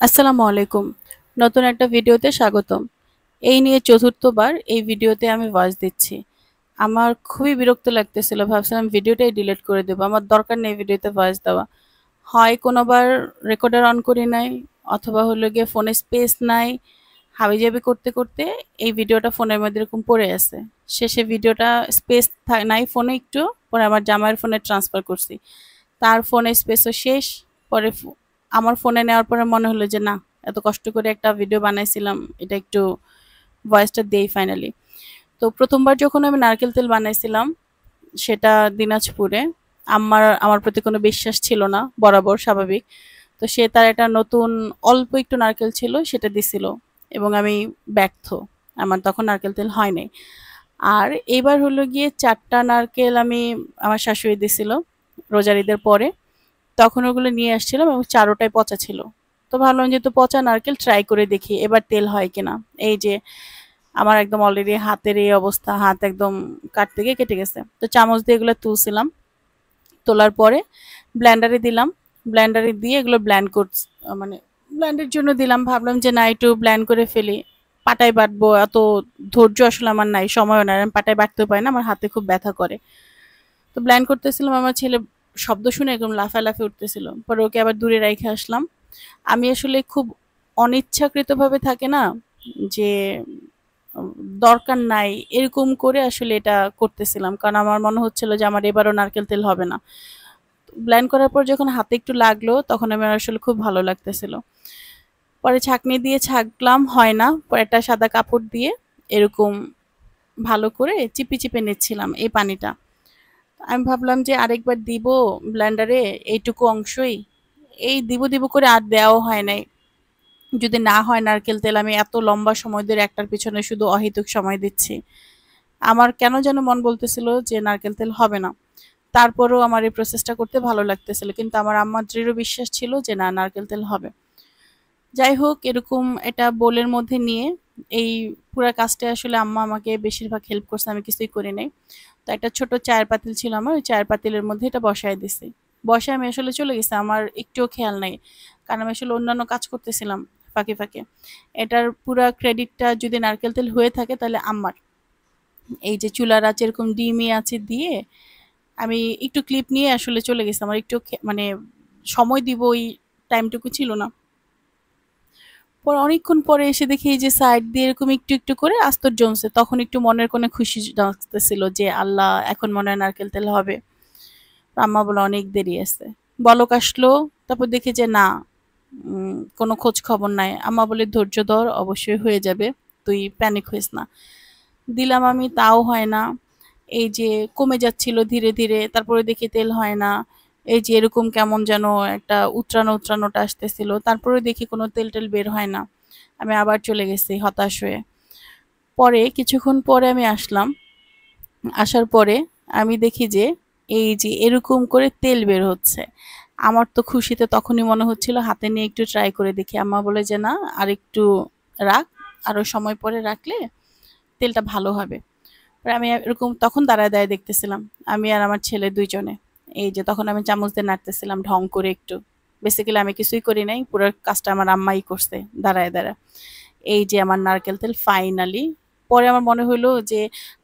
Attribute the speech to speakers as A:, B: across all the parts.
A: আসসালামু আলাইকুম। নতুন একটা ভিডিওতে স্বাগতম। এই নিয়ে চতুর্থবার এই ভিডিওতে আমি ভয়েস দিচ্ছি। আমার খুবই বিরক্ত লাগতেছিল। ভাবছিলাম ভিডিওটাই ডিলিট করে দেব। আমার দরকার নেই ভিডিওতে ভয়েস দেওয়া। হয় কোনোবার রেকর্ডার অন করি নাই, অথবা হলো গিয়ে ফোনে স্পেস নাই। হাবিজাবি করতে করতে এই ভিডিওটা ফোনের মধ্যে এরকম পড়ে আছে। শেষে ভিডিওটা স্পেস নাই ফোনে একটু, পরে আমার জামাইয়ের ফোনে ট্রান্সফার করছি। তার ফোনে স্পেসও শেষ। পরে আমার ফোনে নেওয়ার পরে মনে হলো যে না, এত কষ্ট করে একটা ভিডিও বানাইছিলাম, এটা একটু ভয়েসটা দেই ফাইনালি। তো প্রথমবার যখন আমি নারকেল তেল বানাইছিলাম, সেটা দিনাজপুরে, আমার প্রতি কোনো বিশ্বাস ছিল না, বরাবর স্বাভাবিক। তো সে তার একটা নতুন অল্প একটু নারকেল ছিল, সেটা দিছিল এবং আমি ব্যর্থ। আমার তখন নারকেল তেল হয় নাই। আর এইবার হলো গিয়ে 4টা নারকেল আমার শাশুড়ি দিছিল রোজার ঈদের পরে। তখন ওগুলো নিয়ে আসছিলাম এবং চারোটাই পচা ছিল। তো ভাবলাম যেহেতু পচা নারকেল, ট্রাই করে দেখি এবার তেল হয় কিনা। এই যে আমার একদম অলরেডি হাতের এই অবস্থা, হাত একদম কাটতে গিয়ে কেটে গেছে। তো চামচ দিয়ে এগুলো তুলছিলাম, তোলার পরে ব্লেন্ডারে দিলাম। ব্লেন্ডারে দিয়ে এগুলো ব্লেন্ড করছি, মানে ব্লেন্ডের জন্য দিলাম। ভাবলাম যে না, একটু ব্লেন্ড করে ফেলি, পাটায় বাটবো, এত ধৈর্য আসলে আমার নাই, সময়ও নাই, আমি পাটায় বাটতেও পারি না, আমার হাতে খুব ব্যথা করে। তো ব্লেন্ড করতেছিলাম, আমার ছেলে শব্দ শুনে একদম লাফায় লাফিয়ে উঠতেছিল। পরে ওকে আবার দূরে রেখে আসলাম। আমি আসলে খুব অনিচ্ছাকৃতভাবে থাকে না, যে উম, দরকার নাই এরকম করে আসলে এটা করতেছিলাম, কারণ আমার মনে হচ্ছিল যে আমার এবারও নারকেল তেল হবে না। ব্লেন্ড করার পর যখন হাতে একটু লাগলো, তখন আমার আসলে খুব ভালো লাগতেছিল। পরে ছাঁকনি দিয়ে ছাঁকলাম, হয় না, পরে একটা সাদা কাপড় দিয়ে এরকম ভালো করে চিপে চিপে নিচ্ছিলাম এই পানিটা। আমি ভাবলাম যে আরেকবার দিব ব্লেন্ডারে, এইটুকু অংশই, এই দিব দিব করে আর দেওয়াও হয় নাই। যদি না হয় নারকেল তেল, আমি এত লম্বা সময় ধরে একটার পিছনে শুধু অহেতুক সময় দিচ্ছি। আমার কেন যেন মন বলতেছিল যে নারকেল তেল হবে না। তারপরেও আমার এই প্রসেসটা করতে ভালো লাগতেছিল, কিন্তু আমার আম্মার দৃঢ় বিশ্বাস ছিল যে না, নারকেল তেল হবে। যাই হোক, এরকম এটা বোলের মধ্যে নিয়ে এই পুরা কাজটা আসলে আম্মা আমাকে বেশিরভাগ হেল্প করছে, আমি কিছুই করি নাই। তো একটা ছোট চায়ের পাতিল ছিল আমার, ওই চায়ের পাতিলের মধ্যে এটা বসায় দিছি। বসায় আমি আসলে চলে গেছি, আমার একটুও খেয়াল নাই, কারণ আমি আসলে অন্যান্য কাজ করতেছিলাম ফাঁকে ফাঁকে। এটার পুরা ক্রেডিটটা যদি নারকেল তেল হয়ে থাকে তাহলে আম্মার। এই যে চুলার আঁচ এরকম ডিমি আছে দিয়ে আমি একটু ক্লিপ নিয়ে আসলে চলে গেছি, আমার একটু মানে সময় দিব ওই টাইমটুকু ছিল না। পরে অনেকক্ষণ পরে এসে দেখি এই যে সাইড দিয়ে এরকম একটু একটু করে আস্তর জমছে, তখন একটু মনের কোণে খুশি ডাকতেছিল যে আল্লাহ, এখন মনে হয় নারকেল তেল হবে। আম্মা বলে অনেক দেরি আছে। বলক আসলো, তারপর দেখি যে না, কোনো খোঁজ খবর নাই। আম্মা বলে ধৈর্য ধর, অবশ্যই হয়ে যাবে, তুই প্যানিক হইস না। দিলাম আমি, তাও হয় না। এই যে কমে যাচ্ছিল ধীরে ধীরে, তারপরে দেখি তেল হয় না। এই যে এরকম কেমন যেন একটা উতরানো উতরানোটা আসতেছিল, তারপরে দেখি কোনো তেল টেল বের হয় না। আমি আবার চলে গেছি হতাশ হয়ে। পরে কিছুক্ষণ পরে আমি আসলাম। আসার পরে আমি দেখি যে এই যে এরকম করে তেল বের হচ্ছে। আমার তো খুশিতে তখনই মনে হচ্ছিল হাতে নিয়ে একটু ট্রাই করে দেখি। আম্মা বলে যে না, আর একটু রাখ, আরো সময় পরে রাখলে তেলটা ভালো হবে। পরে আমি এরকম তখন দাঁড়ায় দাঁড়ায় দেখতেছিলাম, আমি আর আমার ছেলে দুইজনে। এই যে তখন আমি চামচ দিয়ে নাড়তেছিলাম ঢং করে একটু। বেসিক্যালি আমি কিছুই করি নাই, পুরো কাজটা আমার আম্মাই করছে দাঁড়ায় দাঁড়ায়। এই যে আমার নারকেল তেল ফাইনালি। পরে আমার মনে হইলো যে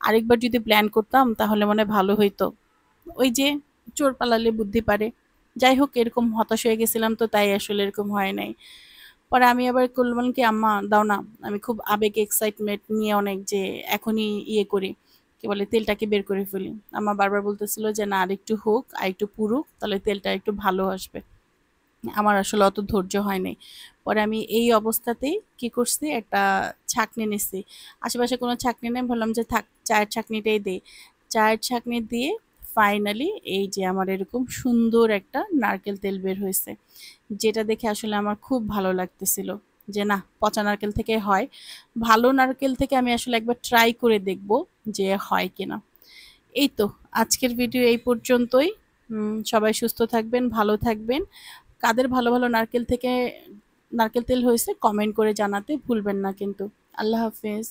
A: আরেকবার যদি প্ল্যান করতাম তাহলে মনে হয় ভালো হইতো। ওই যে চোর পালালে বুদ্ধি পারে। যাই হোক, এরকম হতাশ হয়ে গেছিলাম, তো তাই আসলে এরকম হয় নাই। পরে আমি আবার বললাম কি, আম্মা দাও না। আমি খুব আবেগ এক্সাইটমেন্ট নিয়ে অনেক যে এখনই ইয়ে করি, কি বলে, তেলটাকে বের করে ফেলি। আম্মা বারবার বলতেছিল যে না, আরেকটু হোক, আর একটু পুরুক, তাহলে তেলটা একটু ভালো আসবে। আমার আসলে অত ধৈর্য হয় নাই। পরে আমি এই অবস্থাতেই কি করছি, একটা ছাঁকনি নিছি। আশেপাশে কোনো ছাঁকনি নেই, ভাবলাম যে থাক, চায়ের ছাঁকনিটাই দেই। চায়ের ছাঁকনি দিয়ে ফাইনালি এই যে আমার এরকম সুন্দর একটা নারকেল তেল বের হয়েছে, যেটা দেখে আসলে আমার খুব ভালো লাগতেছিল যে না, পচা নারকেল থেকে হয়। ভালো নারকেল থেকে আমি আসলে একবার ট্রাই করে দেখব যে হয় কিনা। এই তো, আজকের ভিডিও এই পর্যন্তই। সবাই সুস্থ থাকবেন, ভালো থাকবেন। কাদের ভালো ভালো নারকেল থেকে নারকেল তেল হয়েছে কমেন্ট করে জানাতে ভুলবেন না কিন্তু। আল্লাহ হাফেজ।